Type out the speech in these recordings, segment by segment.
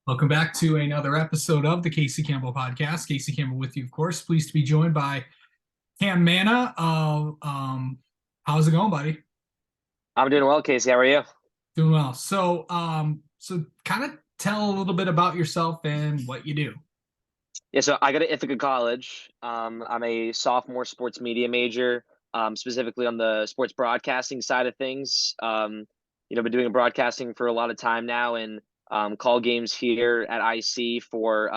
Welcome back to another episode of the Casey Campbell podcast. Casey Campbell with you, of course. Pleased to be joined by Cam Manna. How's it going, buddy? I'm doing well, Casey. How are you? Doing well. So kind of tell a little bit about yourself and what you do. Yeah, so I go to Ithaca College. I'm a sophomore sports media major, specifically on the sports broadcasting side of things. Been doing broadcasting for a lot of time now and call games here at IC for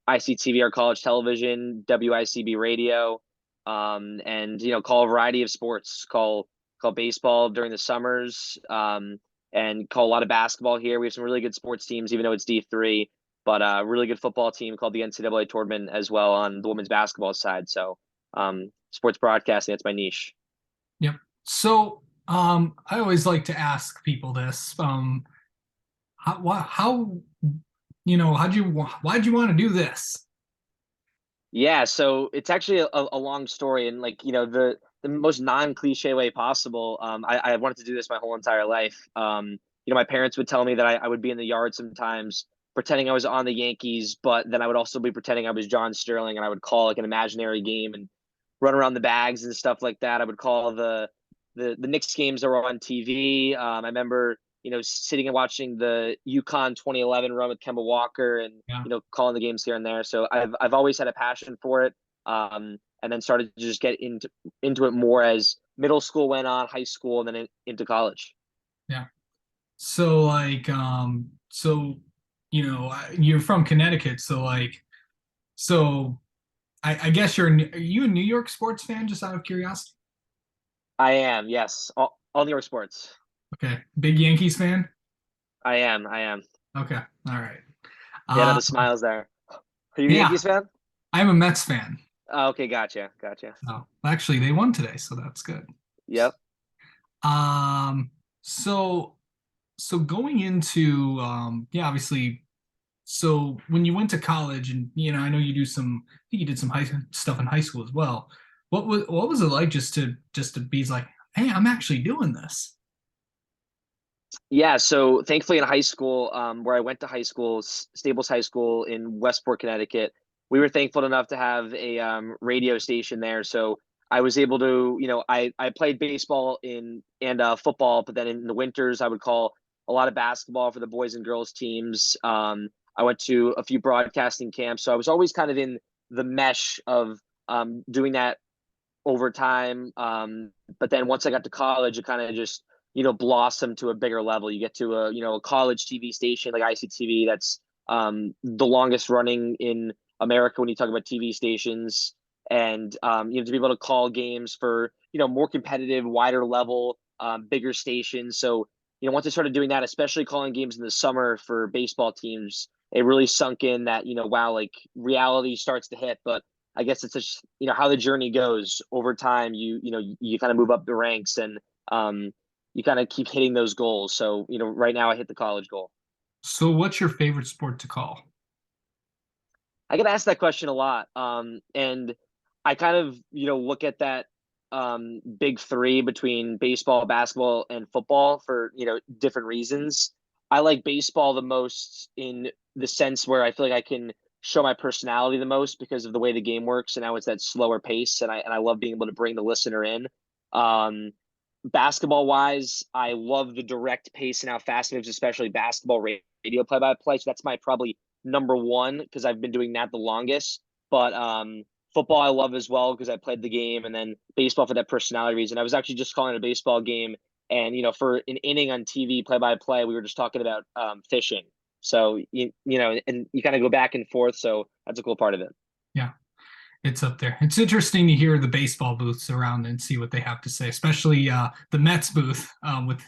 ICTV, our college television, WICB radio, and call a variety of sports. Call baseball during the summers, and call a lot of basketball here. We have some really good sports teams, even though it's D3, but a really good football team called the NCAA tournament as well on the women's basketball side. So sports broadcasting, that's my niche. Yep. I always like to ask people this. Why'd you want to do this? Yeah, so it's actually a long story, and the most non-cliche way possible. I wanted to do this my whole entire life. My parents would tell me that I would be in the yard sometimes pretending I was on the Yankees, but then I would also be pretending I was John Sterling, and I would call like an imaginary game and run around the bags and stuff like that. I would call the Knicks games that were on TV. I remember sitting and watching the UConn 2011 run with Kemba Walker and Yeah. calling the games here and there. So I've always had a passion for it. And then started to just get into it more as middle school went on, high school, and then into college. Yeah. You're from Connecticut, so I guess are you a New York sports fan, just out of curiosity? I am, yes, all New York sports. Okay, big Yankees fan. I am. Okay, all right. Yeah, no, Uh, the smiles there. Are you a yeah, Yankees fan? I'm a Mets fan. Oh, okay, gotcha. Oh, actually, they won today, so that's good. Yep. Um, so so going into yeah, obviously, so when you went to college, and I know I think you did some high stuff in high school as well. What was it like just to be like, hey, I'm actually doing this? Yeah, so thankfully in high school, where I went to high school, Staples High School in Westport, Connecticut, we were thankful enough to have a radio station there. So I was able to, I played baseball and football, but then in the winters I would call a lot of basketball for the boys and girls teams. I went to a few broadcasting camps, so I was always kind of in the mesh of doing that over time. But then once I got to college, it kind of just blossomed to a bigger level. You get to a college TV station like ICTV. That's the longest running in America when you talk about TV stations, and to be able to call games for more competitive, wider level, bigger stations. So once I started doing that, especially calling games in the summer for baseball teams, it really sunk in that wow, like reality starts to hit. But I guess it's just how the journey goes over time. You kind of move up the ranks, and you kind of keep hitting those goals. So right now I hit the college goal. So what's your favorite sport to call? I get asked that question a lot, and I kind of look at that big three between baseball, basketball, and football for different reasons. I like baseball the most in the sense where I feel like I can show my personality the most because of the way the game works, and now it's that slower pace, and I love being able to bring the listener in. Um, Basketball wise, I love the direct pace and how fast it moves, especially basketball radio play by play. So that's my probably number one because I've been doing that the longest. But football I love as well because I played the game, and then baseball for that personality reason. I was actually just calling a baseball game, and for an inning on TV play by play, we were just talking about fishing. So and you kind of go back and forth. So that's a cool part of it. Yeah. It's up there. It's interesting to hear the baseball booths around and see what they have to say, especially the Mets booth.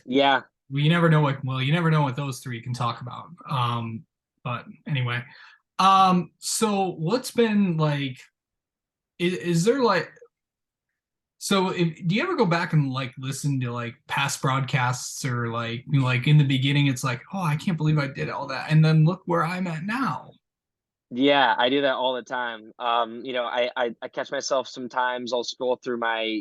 Yeah. You never know what those three can talk about. But anyway, so what's been like? Is there like so? Do you ever go back and like listen to like past broadcasts or like in the beginning, it's like, oh, I can't believe I did all that, and then look where I'm at now. Yeah, I do that all the time. I catch myself sometimes. I'll scroll through my,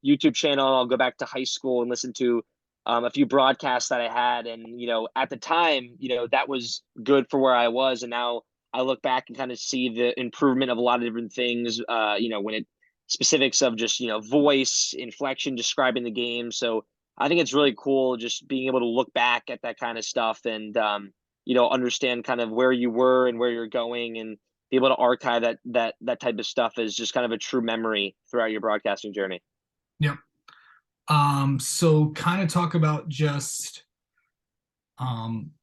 YouTube channel. I'll go back to high school and listen to a few broadcasts that I had, and at the time, that was good for where I was, and now I look back and kind of see the improvement of a lot of different things. When it specifics of just voice, inflection, describing the game. So I think it's really cool just being able to look back at that kind of stuff and understand kind of where you were and where you're going, and be able to archive that type of stuff as just kind of a true memory throughout your broadcasting journey. Yep. So kind of talk about just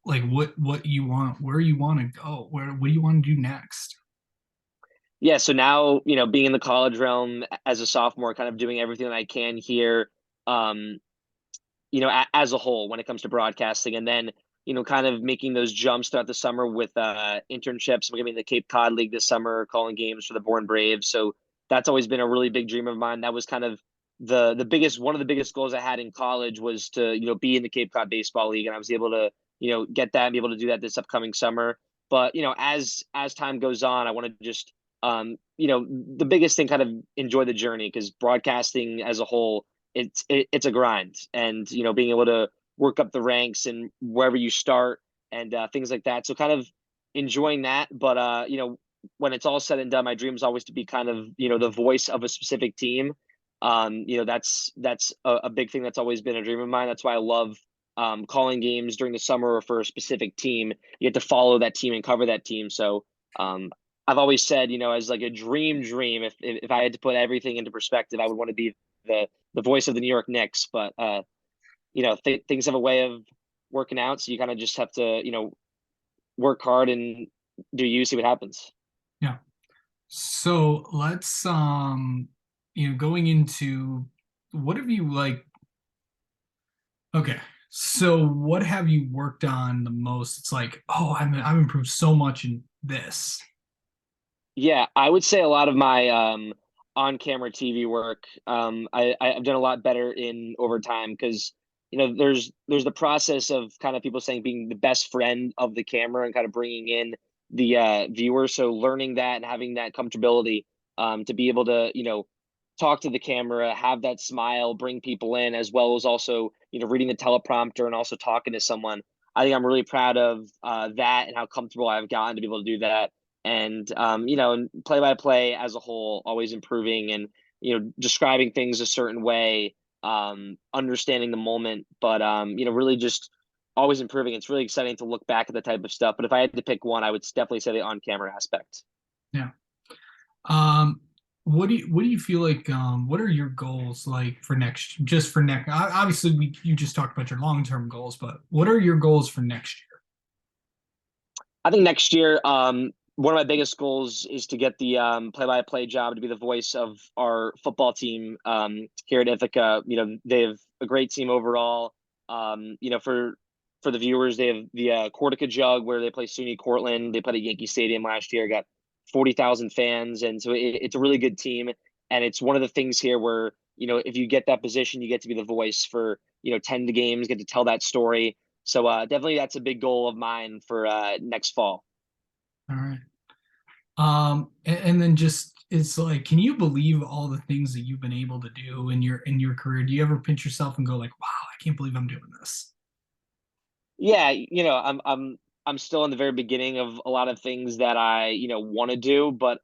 like what you want, where you want to go, what do you want to do next? Yeah, so now, being in the college realm as a sophomore, kind of doing everything that I can here, um, as a whole when it comes to broadcasting, and then, kind of making those jumps throughout the summer with internships. We're going to be in the Cape Cod League this summer, calling games for the Born Braves. So that's always been a really big dream of mine. That was kind of the biggest one of the biggest goals I had in college was to, be in the Cape Cod Baseball League, and I was able to, get that and be able to do that this upcoming summer. But, as time goes on, I want to just the biggest thing, kind of enjoy the journey, because broadcasting as a whole, it's a grind, and being able to work up the ranks and wherever you start, and things like that. So kind of enjoying that, but when it's all said and done, my dream is always to be kind of the voice of a specific team. That's a big thing that's always been a dream of mine. That's why I love calling games during the summer or for a specific team. You get to follow that team and cover that team. So um, I've always said, as like a dream, if I had to put everything into perspective, I would want to be the voice of the New York Knicks. But things have a way of working out, so you kind of just have to work hard and do you, see what happens. Yeah. So let's going into what have you like okay. So what have you worked on the most? It's like, oh, I've improved so much in this. Yeah, I would say a lot of my on-camera TV work, I've done a lot better in overtime, because there's the process of kind of people saying being the best friend of the camera and kind of bringing in the viewer. So learning that and having that comfortability, to be able to talk to the camera, have that smile, bring people in, as well as also reading the teleprompter and also talking to someone. I think I'm really proud of that, and how comfortable I've gotten to be able to do that. And play by play as a whole, always improving, and describing things a certain way, understanding the moment, but really just always improving. It's really exciting to look back at the type of stuff. But if I had to pick one, I would definitely say the on-camera aspect. Yeah. Um, what do you feel like what are your goals like for next just for next obviously you just talked about your long-term goals, but what are your goals for next year? I think next year, one of my biggest goals is to get the play-by-play job, to be the voice of our football team here at Ithaca. They have a great team overall. For the viewers, they have the Cortica Jug, where they play SUNY Cortland. They played at Yankee Stadium last year, got 40,000 fans, and so it's a really good team. And it's one of the things here where if you get that position, you get to be the voice for 10 games, get to tell that story. So definitely that's a big goal of mine for next fall. All right. And then just it's like, can you believe all the things that you've been able to do in your career? Do you ever pinch yourself and go like, wow, I can't believe I'm doing this? Yeah, I'm still in the very beginning of a lot of things that I want to do, but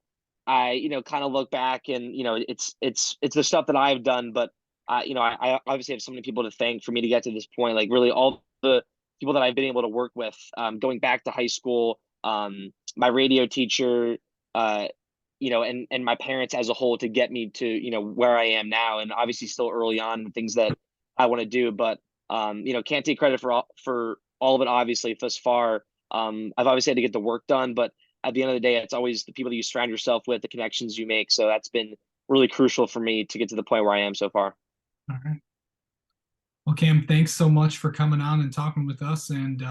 I kind of look back, and it's the stuff that I've done, but I obviously have so many people to thank for me to get to this point. Like really all the people that I've been able to work with, going back to high school, my radio teacher, uh, and my parents as a whole, to get me to where I am now, and obviously still early on in the things that I want to do, but can't take credit for all of it, obviously, thus far. I've obviously had to get the work done, but at the end of the day, it's always the people that you surround yourself with, the connections you make. So that's been really crucial for me to get to the point where I am so far. All right. Well, Cam, thanks so much for coming on and talking with us, and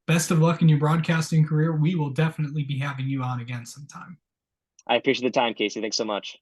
best of luck in your broadcasting career. We will definitely be having you on again sometime. I appreciate the time, Casey. Thanks so much.